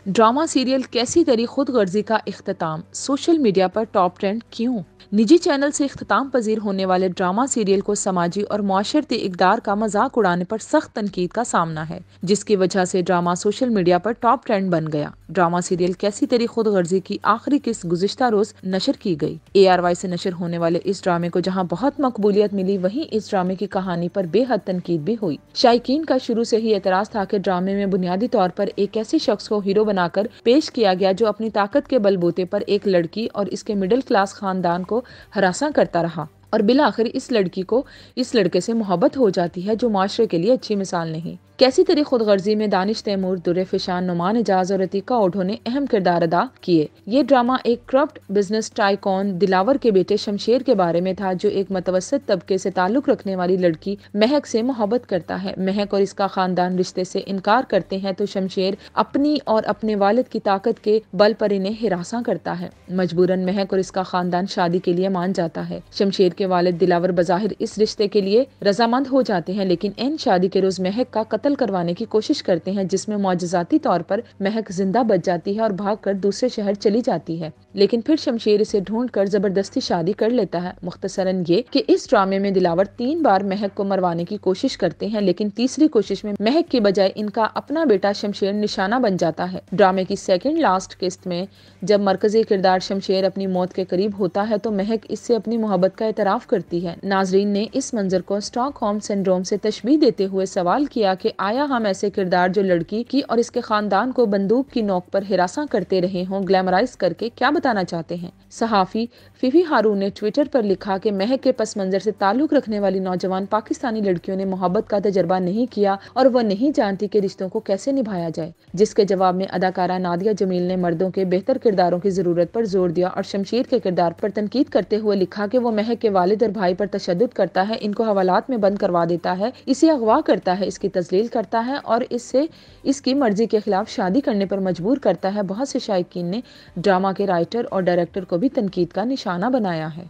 Drama serial कैसी करी खुद गर्जी का इख्तिताम, सोशल मीडिया पर टॉप ट्रेंड क्यों? निजी चैनल से इख्तिताम पजीर होने वाले ड्रामा सीरियल को समाजी और मुआशरती इक़दार का मजाक उड़ाने पर सख्त तनकीद का सामना है, जिसकी वजह से ड्रामा सोशल मीडिया पर टॉप ट्रेंड बन गया। ड्रामा सीरियल कैसी तेरी खुद गर्जी की आखिरी किस्त गुज़िश्ता रोज नशर की गई। ARY से नशर होने वाले इस ड्रामे को जहां बहुत मकबूलियत मिली, वहीं इस ड्रामे की कहानी पर बेहद तनकीद भी हुई। शायकीन का शुरू से ही एतराज था कि ड्रामे में बुनियादी तौर पर एक ऐसे शख्स को हीरो बनाकर पेश किया गया जो अपनी ताकत के बलबूते पर एक लड़की और इसके मिडिल क्लास खानदान को हरासा करता रहा, और बिलाखिर इस लड़की को इस लड़के से मोहब्बत हो जाती है जो माशरे के लिए अच्छी मिसाल नहीं। कैसी तेरी खुद गर्जी में दानिश तैमूर, दुर्रे फिशान, नुमान एजाज और अतीका ओढो ने अहम किरदार अदा किए। ये ड्रामा एक करप्ट बिजनेस टाइकॉन दिलावर के बेटे शमशेर के बारे में था, जो एक मतवसत तबके से ताल्लुक रखने वाली लड़की महक से मोहब्बत करता है। महक और इसका खानदान रिश्ते से इनकार करते हैं तो शमशेर अपनी और अपने वालिद की ताकत के बल पर इन्हें हिरासा करता है। मजबूरन महक और इसका खानदान शादी के लिए मान जाता है। शमशेर के वालिद दिलावर बज़ाहिर इस रिश्ते के लिए रजामंद हो जाते हैं, लेकिन इन शादी के रोज महक का कत्ल करवाने की कोशिश करते हैं, जिसमें मौजज़ाती तौर पर महक जिंदा बच जाती है और भागकर दूसरे शहर चली जाती है। लेकिन फिर शमशेर इसे ढूंढकर जबरदस्ती शादी कर लेता है। मुख्तसरन ये कि इस ड्रामे में दिलावर 3 बार महक को मरवाने की कोशिश करते हैं, लेकिन तीसरी कोशिश में महक की बजाय इनका अपना बेटा शमशेर निशाना बन जाता है। ड्रामे की सेकंड लास्ट किस्त में जब मरकजी किरदार शमशेर अपनी मौत के करीब होता है तो महक इससे अपनी मोहब्बत का एतराफ करती है। नाजरीन ने इस मंजर को स्टॉकहोम सिंड्रोम से तशबीह देते हुए सवाल किया कि आया हम ऐसे किरदार जो लड़की की और इसके खानदान को बंदूक की नोक पर हिरासा करते रहे हों, ग्लैमराइज करके क्या बताना चाहते हैं। सहाफी फीफी हारून ने ट्विटर पर लिखा कि महक के पस मंजर से ताल्लुक रखने वाली नौजवान पाकिस्तानी लड़कियों ने मोहब्बत का तजर्बा नहीं किया और वह नहीं जानती कि रिश्तों को कैसे निभाया जाए, जिसके जवाब में अदाकारा नादिया जमील ने मर्दों के बेहतर किरदारों की जरूरत पर जोर दिया और शमशेर के किरदार पर तनकीद करते हुए लिखा कि वो महक के वालिद और भाई पर तशद्दुद करता है, इनको हवालात में बंद करवा देता है, इसे अगवा करता है, इसकी तजलील करता है और इससे इसकी मर्जी के खिलाफ शादी करने पर मजबूर करता है। बहुत से शायकीन ने ड्रामा के राइटर और डायरेक्टर को भी तनकीद का निशाना बनाया है।